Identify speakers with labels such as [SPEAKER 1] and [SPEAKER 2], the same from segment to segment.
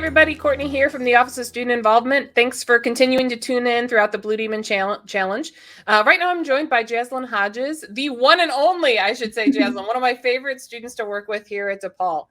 [SPEAKER 1] everybody. Courtney here from the Office of Student Involvement. Thanks for continuing to tune in throughout the Blue Demon Challenge. Right now I'm joined by Jazlyn Hodges, the one and only, I should say, Jazlyn, one of my favorite students to work with here at DePaul.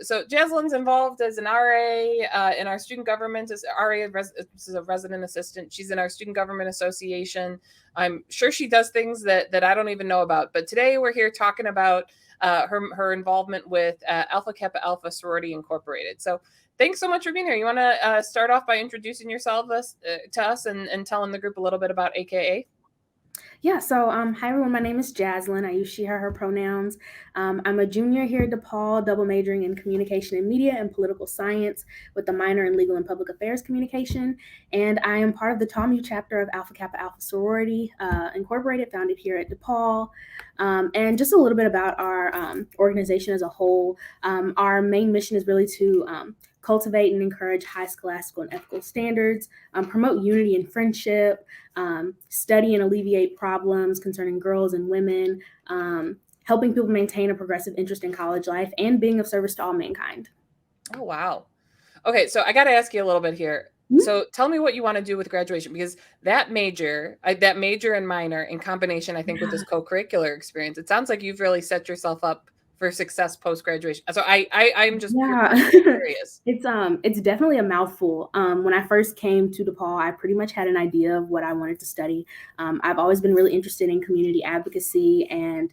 [SPEAKER 1] So Jazlyn's involved as an RA in our student government, as RA is a resident assistant. She's in our student government association. I'm sure she does things that I don't even know about. But today we're here talking about her involvement with Alpha Kappa Alpha Sorority Incorporated. So thanks so much for being here. You want to start off by introducing yourself to us and telling the group a little bit about AKA?
[SPEAKER 2] Yeah, so hi everyone, my name is Jazlyn. I use she, her pronouns. I'm a junior here at DePaul, double majoring in communication and media and political science with a minor in legal and public affairs communication. And I am part of the TALMU chapter of Alpha Kappa Alpha Sorority Incorporated, founded here at DePaul. And just a little bit about our organization as a whole. Our main mission is really to cultivate and encourage high scholastical and ethical standards, promote unity and friendship, study and alleviate problems concerning girls and women, helping people maintain a progressive interest in college life, and being of service to all mankind.
[SPEAKER 1] Oh, wow. Okay, so I got to ask you a little bit here. So tell me what you want to do with graduation, because that major and minor in combination, I think, with this co-curricular experience, it sounds like you've really set yourself up for success post-graduation. So I'm just curious.
[SPEAKER 2] It's definitely a mouthful. When I first came to DePaul, I pretty much had an idea of what I wanted to study. I've always been really interested in community advocacy and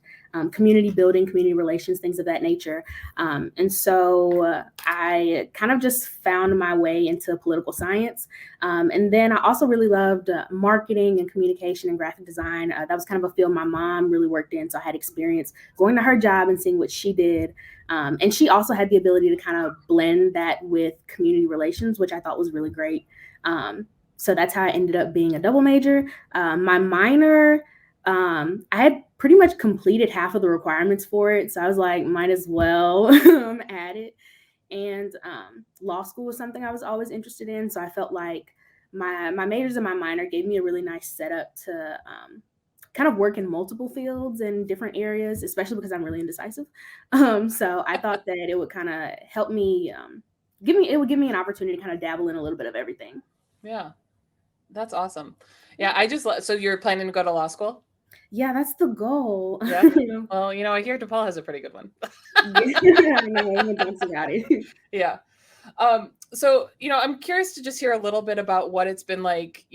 [SPEAKER 2] community building, community relations, things of that nature. And so I kind of just found my way into political science. And then I also really loved marketing and communication and graphic design. That was kind of a field my mom really worked in. So I had experience going to her job and seeing what she did. And she also had the ability to kind of blend that with community relations, which I thought was really great. So that's how I ended up being a double major. My minor, I had pretty much completed half of the requirements for it. So I was like, might as well add it. And law school was something I was always interested in. So I felt like my majors and my minor gave me a really nice setup to kind of work in multiple fields in different areas, especially because I'm really indecisive. So I thought that it would kind of help me, give me an opportunity to kind of dabble in a little bit of everything.
[SPEAKER 1] Yeah, that's awesome. Yeah, so you're planning to go to law school?
[SPEAKER 2] Yeah, that's the goal.
[SPEAKER 1] Yeah. Well, I hear DePaul has a pretty good one. Yeah. So, I'm curious to just hear a little bit about what it's been like.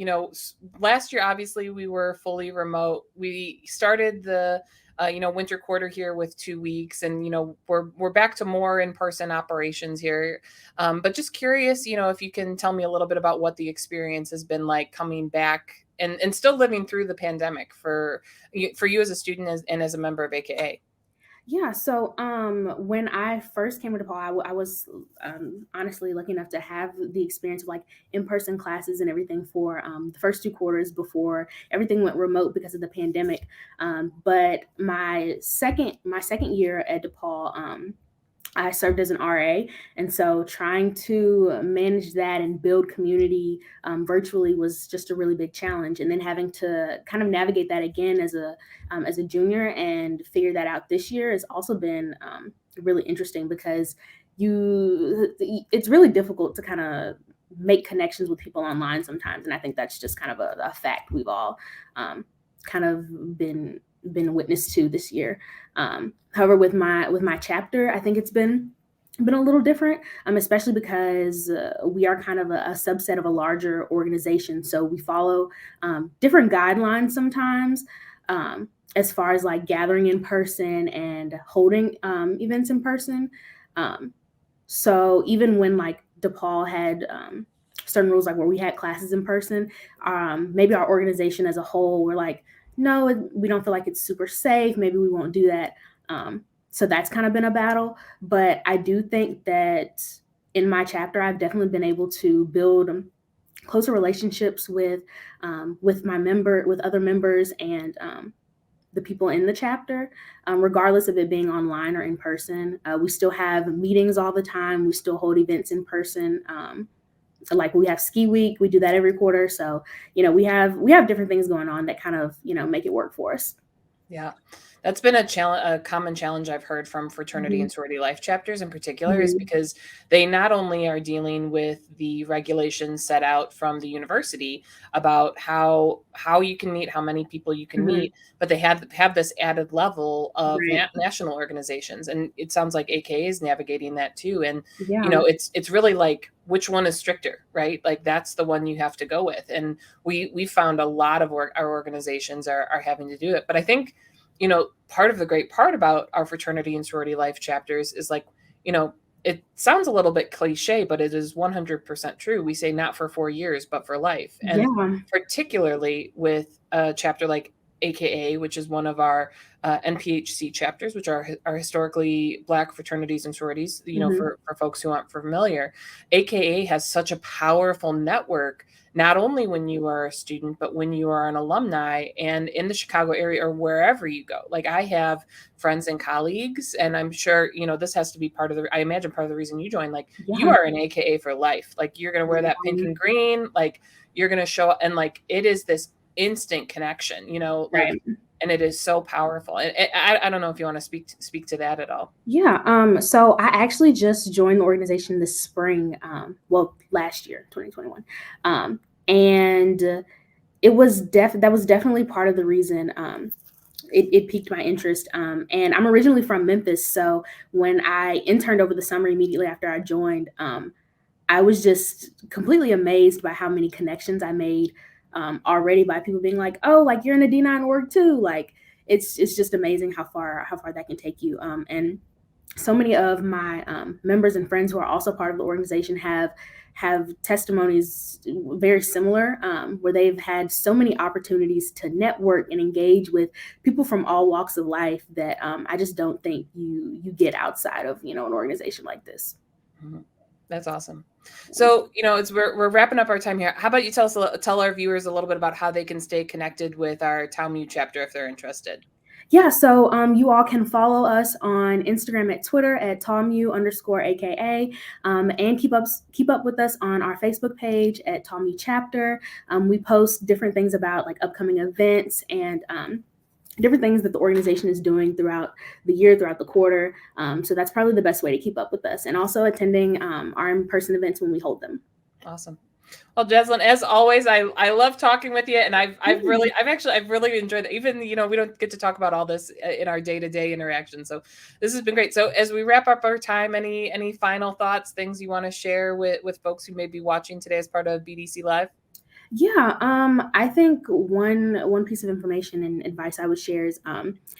[SPEAKER 1] Last year, obviously, we were fully remote. We started the, winter quarter here with 2 weeks, and, we're back to more in-person operations here. But just curious, if you can tell me a little bit about what the experience has been like coming back and still living through the pandemic for you as a student and as a member of AKA.
[SPEAKER 2] Yeah, so when I first came to DePaul, I was honestly lucky enough to have the experience of like in-person classes and everything for the first 2 quarters before everything went remote because of the pandemic. But my second year at DePaul, I served as an RA, and so trying to manage that and build community virtually was just a really big challenge. And then having to kind of navigate that again as a junior and figure that out this year has also been really interesting, because it's really difficult to kind of make connections with people online sometimes. And I think that's just kind of a fact we've all kind of been witness to this year. However, with my chapter, I think it's been a little different, especially because we are kind of a subset of a larger organization. So we follow different guidelines sometimes as far as like gathering in person and holding events in person. So even when like DePaul had certain rules, like where we had classes in person, maybe our organization as a whole, we're like, no, we don't feel like it's super safe. Maybe we won't do that. So that's kind of been a battle. But I do think that in my chapter, I've definitely been able to build closer relationships with other members and the people in the chapter, regardless of it being online or in person. We still have meetings all the time. We still hold events in person. Like we have ski week, we do that every quarter. So, we have different things going on that kind of, make it work for us.
[SPEAKER 1] Yeah. That's been a common challenge I've heard from fraternity
[SPEAKER 2] Mhm.
[SPEAKER 1] and sorority life chapters in particular, is
[SPEAKER 2] Mhm.
[SPEAKER 1] because they not only are dealing with the regulations set out from the university about how you can meet, how many people you can
[SPEAKER 2] Mhm.
[SPEAKER 1] meet, but they have this added level of
[SPEAKER 2] Right.
[SPEAKER 1] national organizations, and it sounds like AKA is navigating that too. And
[SPEAKER 2] Yeah.
[SPEAKER 1] it's really like, which one is stricter, right? Like that's the one you have to go with. And we found a lot of our organizations are having to do it. But I think, part of the great part about our fraternity and sorority life chapters is like, it sounds a little bit cliche, but it is 100% true. We say not for 4 years, but for life. And
[SPEAKER 2] Yeah.
[SPEAKER 1] particularly with a chapter like AKA, which is one of our NPHC chapters, which are historically Black fraternities and sororities,
[SPEAKER 2] Mhm.
[SPEAKER 1] for folks who aren't familiar. AKA has such a powerful network, not only when you are a student, but when you are an alumni and in the Chicago area or wherever you go. Like I have friends and colleagues, and I'm sure, this has to be I imagine part of the reason you joined, like you
[SPEAKER 2] Yeah.
[SPEAKER 1] are an AKA for life. Like you're going to wear that pink
[SPEAKER 2] Um,
[SPEAKER 1] and green, like you're going to show up, and like it is this instant connection, like,
[SPEAKER 2] right.
[SPEAKER 1] and it is so powerful. And I don't know if you want to speak to that at all.
[SPEAKER 2] Yeah. So I actually just joined the organization this spring. Well, last year, 2021. And that was definitely part of the reason. It piqued my interest. And I'm originally from Memphis, so when I interned over the summer immediately after I joined, I was just completely amazed by how many connections I made already by people being like, "Oh, like you're in a D9 org too." Like it's just amazing how far that can take you. And so many of my members and friends who are also part of the organization have testimonies very similar, where they've had so many opportunities to network and engage with people from all walks of life that I just don't think you get outside of an organization like this.
[SPEAKER 1] Mhm. That's awesome. So, it's we're wrapping up our time here. How about you tell our viewers a little bit about how they can stay connected with our TalMU chapter if they're interested.
[SPEAKER 2] Yeah, so you all can follow us on Instagram at Twitter at TalMU_AKA, and keep up with us on our Facebook page at TalMU Chapter. We post different things about like upcoming events and different things that the organization is doing throughout the year, throughout the quarter. So that's probably the best way to keep up with us, and also attending our in-person events when we hold them.
[SPEAKER 1] Awesome. Well, Jazlyn, as always, I love talking with you, and I've really enjoyed it. Even, we don't get to talk about all this in our day-to-day interaction. So this has been great. So as we wrap up our time, any final thoughts, things you want to share with folks who may be watching today as part of BDC Live?
[SPEAKER 2] Yeah, I think one piece of information and advice I would share is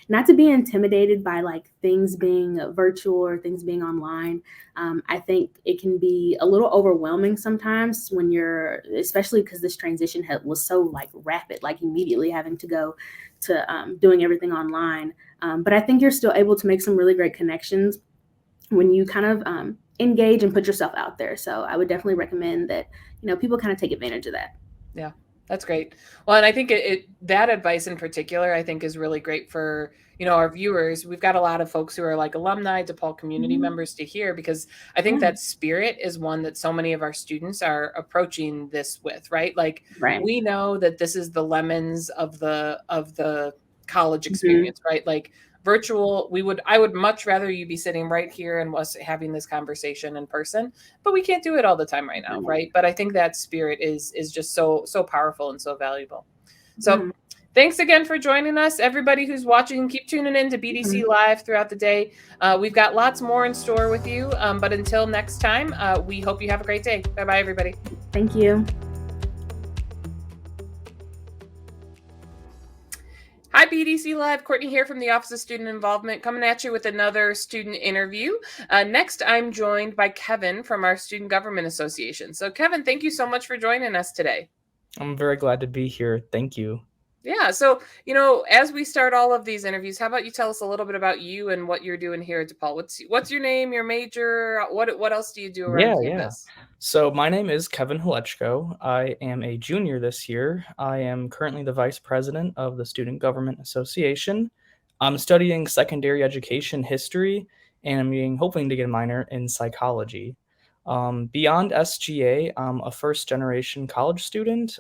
[SPEAKER 2] not to be intimidated by like things being virtual or things being online. I think it can be a little overwhelming sometimes when especially because this transition was so like rapid, like immediately having to go to doing everything online. But I think you're still able to make some really great connections when you kind of engage and put yourself out there. So I would definitely recommend that people kind of take advantage of that.
[SPEAKER 1] Yeah, that's great. Well, and I think that advice in particular, I think is really great for, our viewers. We've got a lot of folks who are like alumni, DePaul community
[SPEAKER 2] Mhm.
[SPEAKER 1] members to hear, because I think
[SPEAKER 2] Yeah.
[SPEAKER 1] that spirit is one that so many of our students are approaching this with, right? Like
[SPEAKER 2] Right.
[SPEAKER 1] we know that this is the lemons of the college
[SPEAKER 2] Mhm.
[SPEAKER 1] experience, right? Like virtual, I would much rather you be sitting right here and us having this conversation in person, but we can't do it all the time right now,
[SPEAKER 2] Right.
[SPEAKER 1] right? But I think that spirit is just so powerful and so valuable. So
[SPEAKER 2] Yeah.
[SPEAKER 1] thanks again for joining us, everybody who's watching. Keep tuning in to BDC
[SPEAKER 2] Mhm.
[SPEAKER 1] Live throughout the day. We've got lots more in store with you, but until next time, we hope you have a great day. Bye bye, everybody.
[SPEAKER 2] Thank you.
[SPEAKER 1] Hi, BDC Live. Courtney here from the Office of Student Involvement, coming at you with another student interview. Next, I'm joined by Kevin from our Student Government Association. So, Kevin, thank you so much for joining us today.
[SPEAKER 3] I'm very glad to be here. Thank you.
[SPEAKER 1] Yeah. So, as we start all of these interviews, how about you tell us a little bit about you and what you're doing here at DePaul? What's your name, your major? What else do you do around
[SPEAKER 3] Yeah.
[SPEAKER 1] campus?
[SPEAKER 3] So my name is Kevin Halechko. I am a junior this year. I am currently the vice president of the Student Government Association. I'm studying secondary education history, and hoping to get a minor in psychology. Beyond SGA, I'm a first generation college student.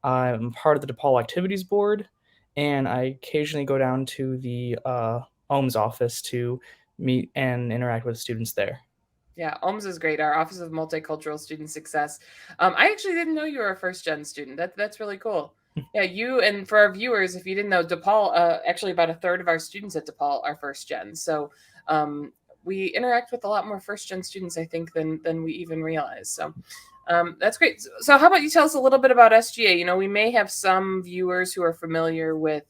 [SPEAKER 3] I'm part of the DePaul Activities Board, and I occasionally go down to the OMS office to meet and interact with students there.
[SPEAKER 1] Yeah, OMS is great. Our Office of Multicultural Student Success. I actually didn't know you were a first gen student. That's really cool. Yeah, you, and for our viewers, if you didn't know, DePaul, actually about a third of our students at DePaul are first gen. So we interact with a lot more first gen students, I think, than we even realize. So that's great. So how about you tell us a little bit about SGA? You know, we may have some viewers who are familiar with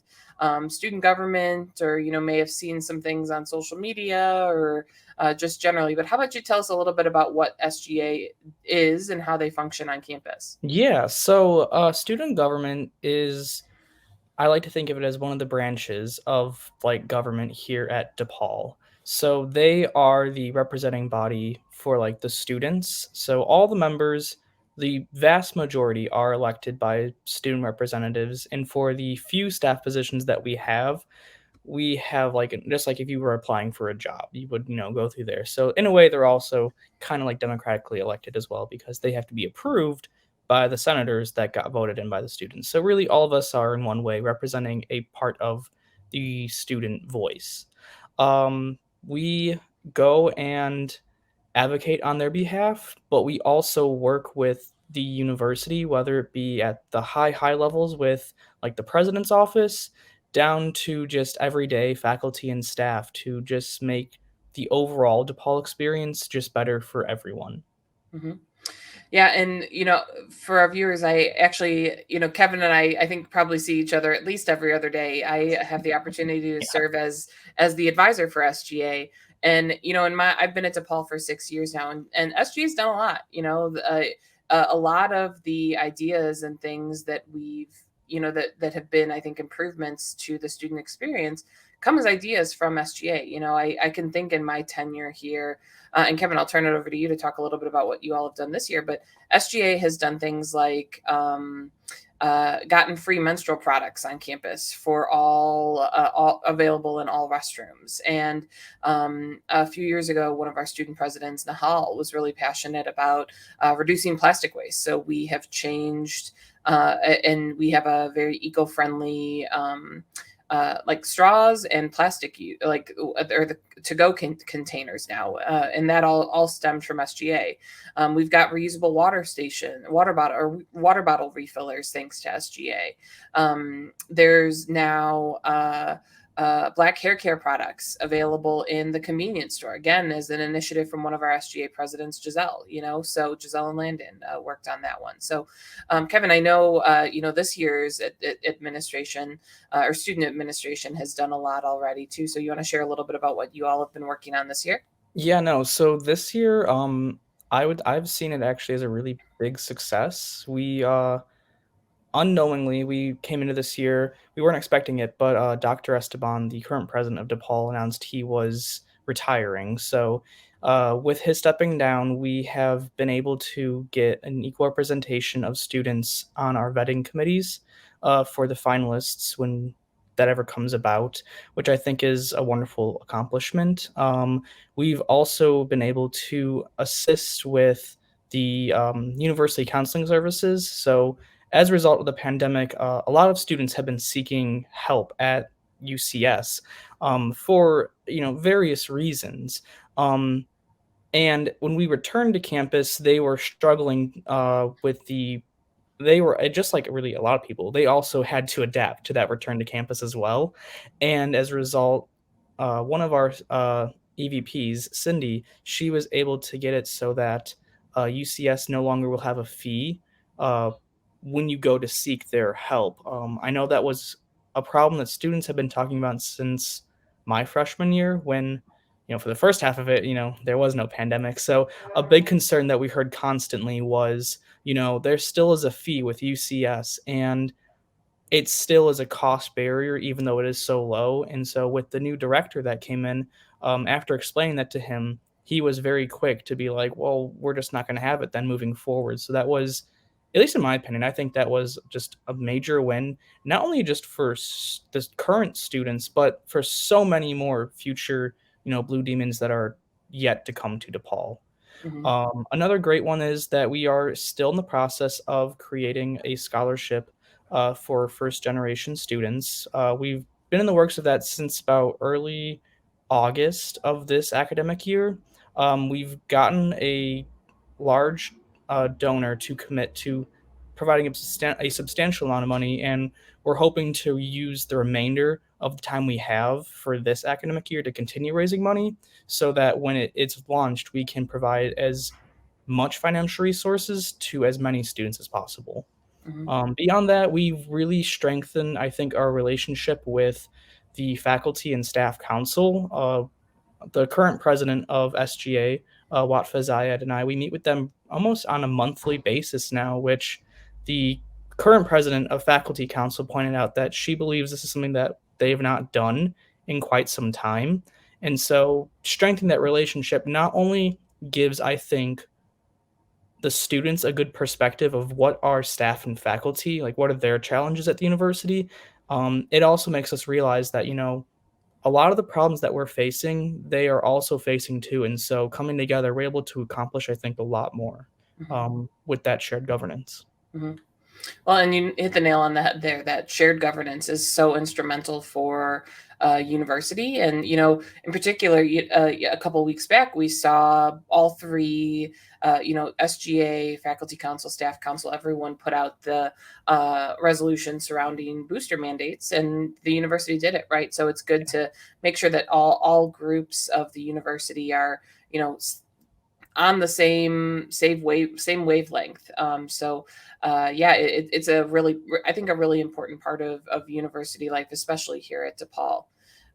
[SPEAKER 1] student government, or may have seen some things on social media, or just generally. But how about you tell us a little bit about what SGA is and how they function on campus?
[SPEAKER 3] Yeah, so student government is, I like to think of it as one of the branches of like government here at DePaul. So they are the representing body for like the students. So all the members, the vast majority are elected by student representatives. And for the few staff positions that we have like just like if you were applying for a job, you would go through there. So in a way, they're also kind of like democratically elected as well because they have to be approved by the senators that got voted in by the students. So really, all of us are in one way representing a part of the student voice. We go and advocate on their behalf, but we also work with the university, whether it be at the high levels with like the president's office, down to just everyday faculty and staff to just make the overall DePaul experience just better for everyone.
[SPEAKER 1] Hmm. Yeah, and for our viewers, I actually, Kevin and I think probably see each other at least every other day. I have the opportunity to serve as the advisor for SGA, and I've been at DePaul for 6 years now, and SGA's done a lot. A lot of the ideas and things that we've that have been, I think, improvements to the student experience come as ideas from SGA. I can think in my tenure here, and Kevin, I'll turn it over to you to talk a little bit about what you all have done this year. But SGA has done things like gotten free menstrual products on campus for all available in all restrooms. And a few years ago, one of our student presidents, Nahal, was really passionate about reducing plastic waste. So we have changed, and we have a very eco-friendly like straws and plastic, like, or the to-go containers now, and that all stemmed from SGA. We've got reusable water bottle refillers thanks to SGA. There's now black hair care products available in the convenience store, again, as an initiative from one of our SGA presidents, Giselle. So Giselle and Landon worked on that one. So Kevin, I know this year's administration, or student administration, has done a lot already too. So you want to share a little bit about what you all have been working on this year?
[SPEAKER 3] Yeah, no. So this year, I've seen it actually as a really big success. We unknowingly, we came into this year, we weren't expecting it, but Dr. Esteban, the current president of DePaul, announced he was retiring. So with his stepping down, we have been able to get an equal representation of students on our vetting committees for the finalists when that ever comes about, which I think is a wonderful accomplishment. We've also been able to assist with the university counseling services. So as a result of the pandemic, a lot of students have been seeking help at UCS for various reasons. Um, and when we returned to campus, they were struggling with the they were just like really a lot of people. They also had to adapt to that return to campus as well, and as a result, one of our EVPs, Cindy, she was able to get it so that UCS no longer will have a fee uh, when you go to seek their help. I know that was a problem that students have been talking about since my freshman year when, for the first half of it, there was no pandemic. So a big concern that we heard constantly was, there still is a fee with UCS, and it still is a cost barrier, even though it is so low. And so, with the new director that came in, after explaining that to him, he was very quick to be like, well, we're just not going to have it then moving forward. So, that was, at least in my opinion, I think that was just a major win, not only just for the current students, but for so many more future, Blue Demons that are yet to come to DePaul.
[SPEAKER 1] Mm-hmm.
[SPEAKER 3] Another great one is that we are still in the process of creating a scholarship for first generation students. We've been in the works of that since about early August of this academic year. We've gotten a large donor to commit to providing a substantial amount of money, and we're hoping to use the remainder of the time we have for this academic year to continue raising money so that when it's launched, we can provide as much financial resources to as many students as possible.
[SPEAKER 1] Mhm.
[SPEAKER 3] Beyond that, we've really strengthened, I think, our relationship with the faculty and staff council. The current president of SGA, Wat Fazayed, and I, we meet with them almost on a monthly basis now, which the current president of faculty council pointed out that she believes this is something that they've not done in quite some time. And so strengthening that relationship not only gives, I think, the students a good perspective of what are staff and faculty, like what are their challenges at the university. It also makes us realize that, a lot of the problems that we're facing, they are also facing too. And so coming together, we're able to accomplish, I think, a lot more with that shared governance.
[SPEAKER 1] Mhm. Well, and you hit the nail on the head there. That shared governance is so instrumental for university, and in particular, a couple of weeks back, we saw all three, SGA, faculty council, staff council, everyone put out the resolution surrounding booster mandates, and the university did it right. So it's good to make sure that all groups of the university are, on the same wavelength. It's a really, I think, a really important part of university life, especially here at DePaul.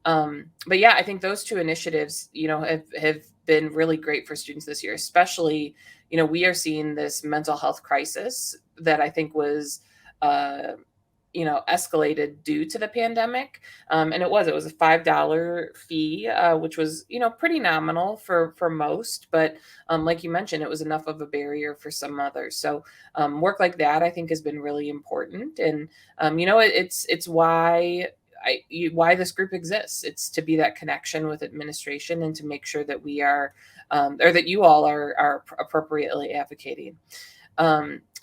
[SPEAKER 1] But yeah, I think those two initiatives, have been really great for students this year, especially, we are seeing this mental health crisis that I think was, escalated due to the pandemic. And it was a $5 fee, which was, pretty nominal for most, but like you mentioned, it was enough of a barrier for some others. So work like that, I think, has been really important. And, it's why why this group exists. It's to be that connection with administration and to make sure that we are, or that you all are appropriately advocating.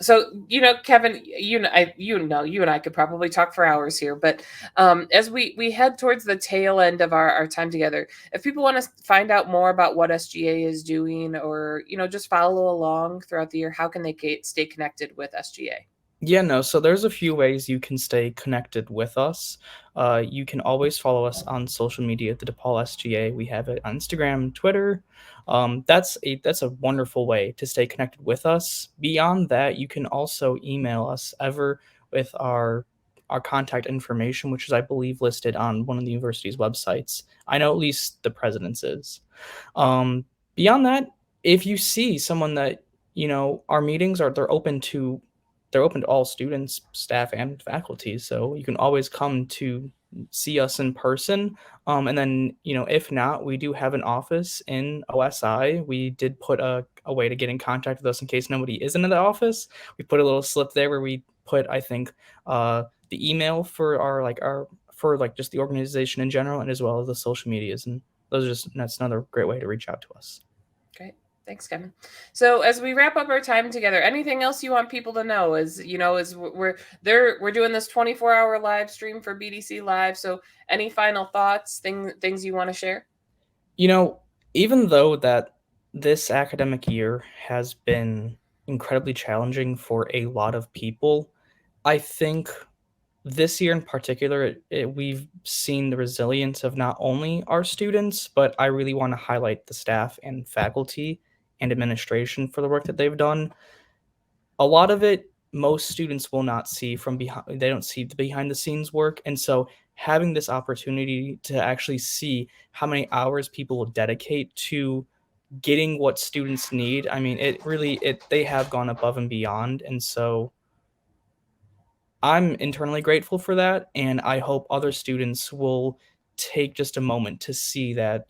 [SPEAKER 1] So, Kevin, you and I could probably talk for hours here, but as we head towards the tail end of our time together, if people want to find out more about what SGA is doing, or just follow along throughout the year, how can they stay connected with SGA?
[SPEAKER 3] Yeah, no. So there's a few ways you can stay connected with us. You can always follow us on social media at the DePaul SGA. We have it on Instagram, Twitter. That's a wonderful way to stay connected with us. Beyond that, you can also email us ever with our contact information, which is, I believe, listed on one of the university's websites. I know at least the president's is. Beyond that, if you see someone that our meetings they're open to all students, staff, and faculty. So you can always come to see us in person. And then, if not, we do have an office in OSI. We did put a way to get in contact with us in case nobody isn't in the office. We put a little slip there where we put, I think, the email for just the organization in general, and as well as the social medias. And that's another great way to reach out to us.
[SPEAKER 1] Great. Thanks, Kevin. So as we wrap up our time together, anything else you want people to know? As we're doing this 24-hour live stream for BDC Live. So any final thoughts, things you want to share?
[SPEAKER 3] Even though that this academic year has been incredibly challenging for a lot of people, I think this year in particular, we've seen the resilience of not only our students, but I really want to highlight the staff and faculty and administration for the work that they've done. A lot of it, most students will not see from behind. They don't see the behind the scenes work. And so having this opportunity to actually see how many hours people will dedicate to getting what students need, I mean, they have gone above and beyond. And so I'm internally grateful for that, and I hope other students will take just a moment to see that,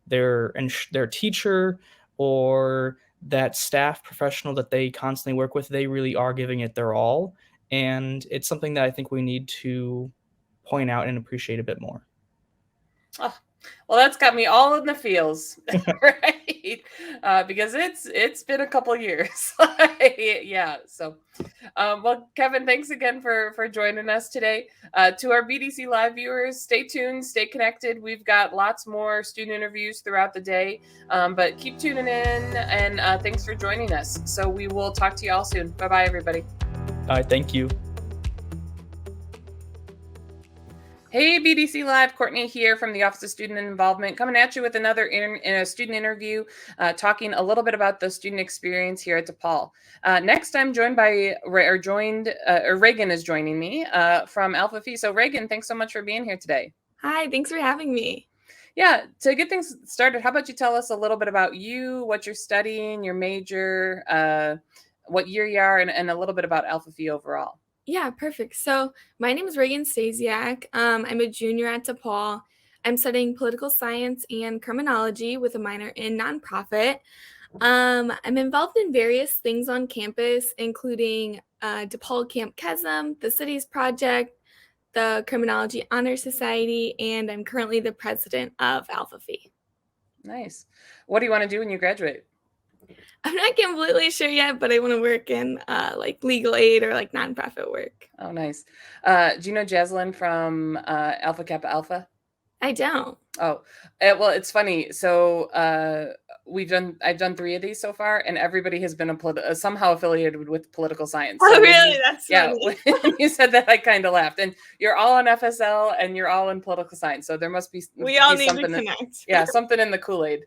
[SPEAKER 3] their teacher or that staff professional that they constantly work with, they really are giving it their all, and it's something that I think we need to point out and appreciate a bit more.
[SPEAKER 1] Oh, Well, that's got me all in the feels, right? Because it's been a couple years. Yeah. So, well, Kevin, thanks again for joining us today. To our BDC Live viewers, stay tuned, stay connected. We've got lots more student interviews throughout the day, but keep tuning in, and thanks for joining us. So we will talk to you all soon. Bye-bye, everybody.
[SPEAKER 3] All right, thank you.
[SPEAKER 1] Hey, BDC Live, Courtney here from the Office of Student Involvement, coming at you with another student interview, talking a little bit about the student experience here at DePaul. Next, I'm joined by, Reagan is joining me from Alpha Phi. So Reagan, thanks so much for being here today.
[SPEAKER 4] Hi, thanks for having me.
[SPEAKER 1] Yeah, to get things started, how about you tell us a little bit about you, what you're studying, your major, what year you are, and a little bit about Alpha Phi overall.
[SPEAKER 4] Yeah, perfect. So my name is Reagan Stasiak. I'm a junior at DePaul. I'm studying political science and criminology with a minor in nonprofit. I'm involved in various things on campus, including DePaul Camp Kesem, the Cities Project, the Criminology Honor Society, and I'm currently the president of Alpha Phi.
[SPEAKER 1] Nice. What do you want to do when you graduate?
[SPEAKER 4] I'm not completely sure yet, but I want to work in like legal aid or like nonprofit work.
[SPEAKER 1] Oh, nice. Do you know Jazlyn from Alpha Kappa Alpha?
[SPEAKER 4] I don't.
[SPEAKER 1] Oh, well, it's funny. So I've done 3 of these so far, and everybody has been somehow affiliated with political science.
[SPEAKER 4] Oh,
[SPEAKER 1] So
[SPEAKER 4] really? That's
[SPEAKER 1] funny. Yeah. When you said that, I kind of laughed. And you're all on FSL, and you're all in political science. So there must be
[SPEAKER 4] we all need to
[SPEAKER 1] something
[SPEAKER 4] connect.
[SPEAKER 1] Something in the Kool-Aid.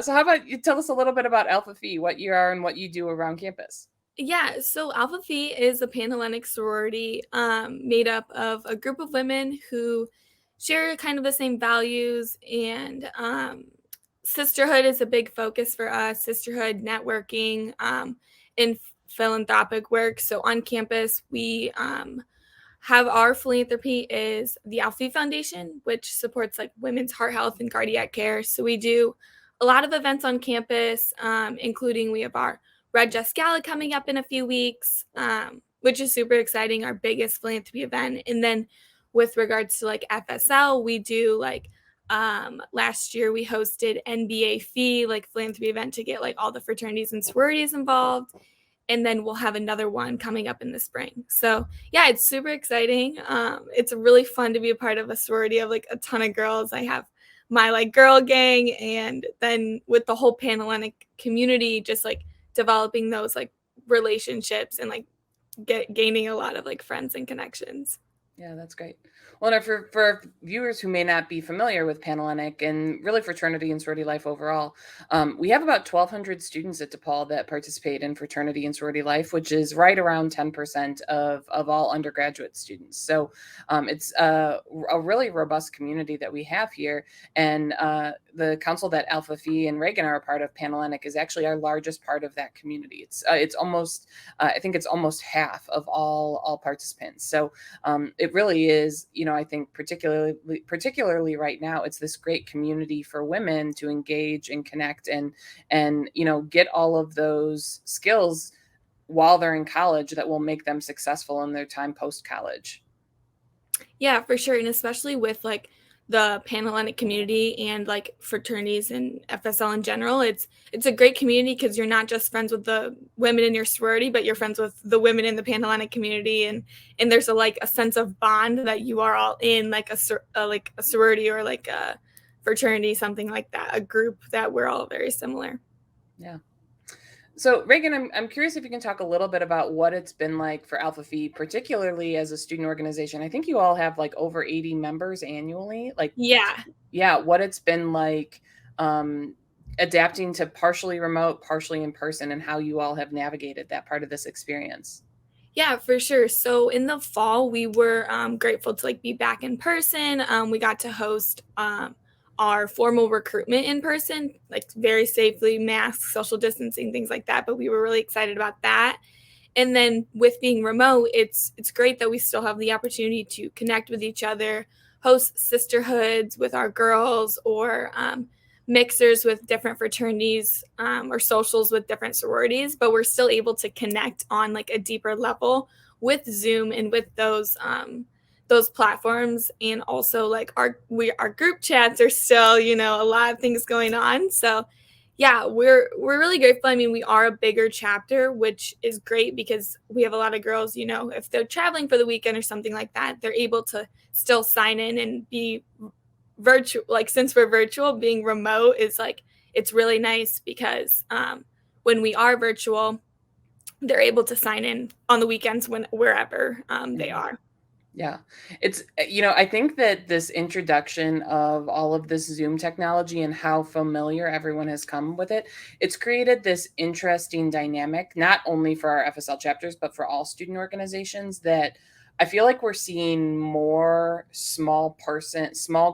[SPEAKER 1] So how about you tell us a little bit about Alpha Phi, what you are and what you do around campus?
[SPEAKER 4] Yeah, so Alpha Phi is a Panhellenic sorority made up of a group of women who share kind of the same values, and sisterhood is a big focus for us, sisterhood, networking, and philanthropic work. So on campus, we have our philanthropy is the Alpha Phi Foundation, which supports like women's heart health and cardiac care. So we do a lot of events on campus, including we have our Red Dress Gala coming up in a few weeks, which is super exciting, our biggest philanthropy event. And then with regards to like FSL, we do like last year we hosted NBA Phi, like philanthropy event to get like all the fraternities and sororities involved. And then we'll have another one coming up in the spring. So yeah, it's super exciting. It's really fun to be a part of a sorority of like a ton of girls. I have my like girl gang, and then with the whole Panhellenic community, just like developing those like relationships and like gaining a lot of like friends and connections.
[SPEAKER 1] Yeah, that's great. Well, now for viewers who may not be familiar with Panhellenic and really fraternity and sorority life overall, we have about 1,200 students at DePaul that participate in fraternity and sorority life, which is right around 10% of all undergraduate students. So it's a really robust community that we have here. And the council that Alpha Phi and Reagan are a part of, Panhellenic, is actually our largest part of that community. It's almost, I think it's almost half of all participants. So it really is, I think particularly right now, it's this great community for women to engage and connect and get all of those skills while they're in college that will make them successful in their time post-college.
[SPEAKER 4] Yeah, for sure. And especially with like the Panhellenic community and like fraternities and FSL in general, it's a great community because you're not just friends with the women in your sorority, but you're friends with the women in the Panhellenic community, and there's a sense of bond that you are all in like a sorority or like a fraternity, something like that, a group that we're all very similar.
[SPEAKER 1] Yeah. So Reagan, I'm curious if you can talk a little bit about what it's been like for Alpha Phi, particularly as a student organization. I think you all have like over 80 members annually. Yeah, what it's been like adapting to partially remote, partially in person, and how you all have navigated that part of this experience.
[SPEAKER 4] Yeah, for sure. So in the fall, we were grateful to like be back in person. We got to host our formal recruitment in person, like very safely, masks, social distancing, things like that. But we were really excited about that. And then with being remote, it's great that we still have the opportunity to connect with each other, host sisterhoods with our girls, or mixers with different fraternities, or socials with different sororities. But we're still able to connect on like a deeper level with Zoom and with those those platforms, and also like our group chats are still, you know, a lot of things going on. So yeah, we're really grateful. I mean, we are a bigger chapter, which is great because we have a lot of girls, you know, if they're traveling for the weekend or something like that, they're able to still sign in and be virtual. Like, since we're virtual, being remote is like, it's really nice because when we are virtual, they're able to sign in on the weekends wherever they are.
[SPEAKER 1] Yeah, it's, you know, I think that this introduction of all of this Zoom technology and how familiar everyone has come with it, it's created this interesting dynamic, not only for our FSL chapters, but for all student organizations, that I feel like we're seeing more small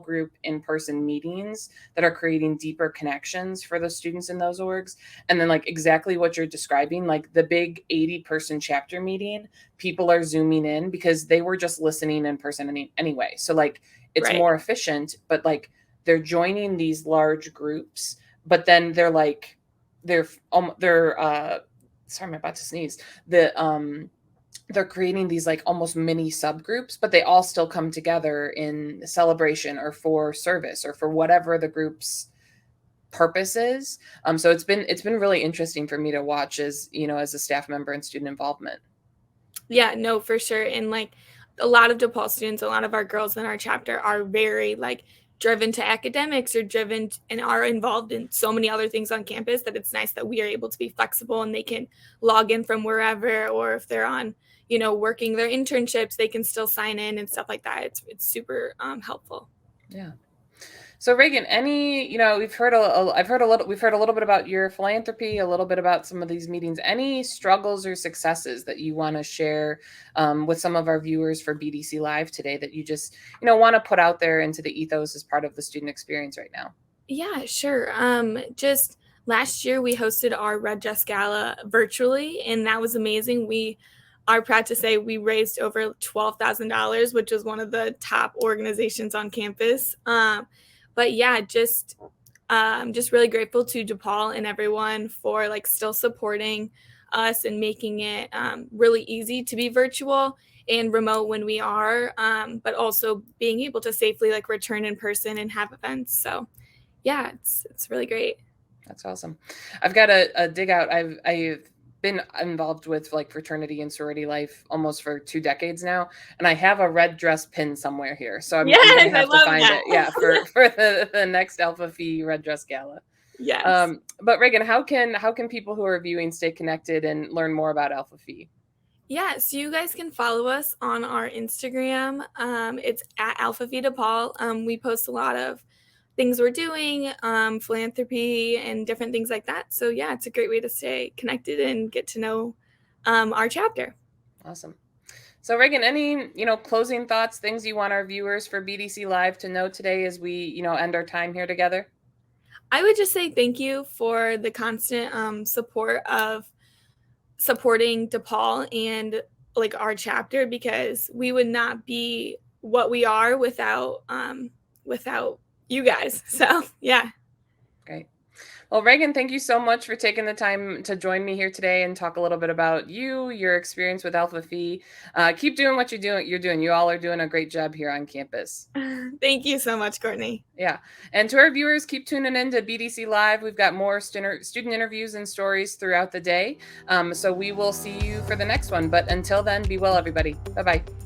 [SPEAKER 1] group in-person meetings that are creating deeper connections for the students in those orgs. And then like exactly what you're describing, like the big 80-person chapter meeting, people are Zooming in because they were just listening in person anyway. So like it's
[SPEAKER 4] Right.
[SPEAKER 1] more efficient, but like they're joining these large groups, but then they're like, sorry, I'm about to sneeze. They're creating these like almost mini subgroups, but they all still come together in celebration or for service or for whatever the group's purpose is. So it's been really interesting for me to watch as, you know, as a staff member and student involvement.
[SPEAKER 4] Yeah, no, for sure. And like a lot of DePaul students, a lot of our girls in our chapter are very like driven to academics or driven and are involved in so many other things on campus that it's nice that we are able to be flexible and they can log in from wherever, or if they're on, you know, working their internships, they can still sign in and stuff like that. It's super helpful.
[SPEAKER 1] Yeah. So Reagan, you know, we've heard a little bit about your philanthropy, a little bit about some of these meetings. Any struggles or successes that you want to share with some of our viewers for BDC Live today that you just, you know, want to put out there into the ethos as part of the student experience right now?
[SPEAKER 4] Yeah, sure. Just last year we hosted our Red Dress Gala virtually, and that was amazing. We are proud to say we raised over $12,000, which is one of the top organizations on campus. But yeah, just really grateful to DePaul and everyone for like still supporting us and making it really easy to be virtual and remote when we are, but also being able to safely like return in person and have events. So yeah, it's really great.
[SPEAKER 1] That's awesome. I've got a dig out. I've been involved with like fraternity and sorority life almost for 2 decades now, and I have a red dress pin somewhere here, so I'm gonna have to find it. Yeah, for the next Alpha Phi Red Dress Gala.
[SPEAKER 4] Yes.
[SPEAKER 1] But Reagan, how can people who are viewing stay connected and learn more about Alpha Phi?
[SPEAKER 4] Yeah, so you guys can follow us on our Instagram. It's at Alpha Phi DePaul. We post a lot of things we're doing, philanthropy and different things like that. So yeah, it's a great way to stay connected and get to know our chapter.
[SPEAKER 1] Awesome. So Reagan, any, you know, closing thoughts, things you want our viewers for BDC Live to know today as we, you know, end our time here together?
[SPEAKER 4] I would just say thank you for the constant support of supporting DePaul and like our chapter, because we would not be what we are without you guys. So yeah.
[SPEAKER 1] Great. Well, Reagan, thank you so much for taking the time to join me here today and talk a little bit about your experience with Alpha Phi. Keep doing what you're doing. You all are doing a great job here on campus.
[SPEAKER 4] Thank you so much, Courtney.
[SPEAKER 1] Yeah. And to our viewers, keep tuning in to BDC Live. We've got more student interviews and stories throughout the day. So we will see you for the next one. But until then, be well, everybody. Bye-bye.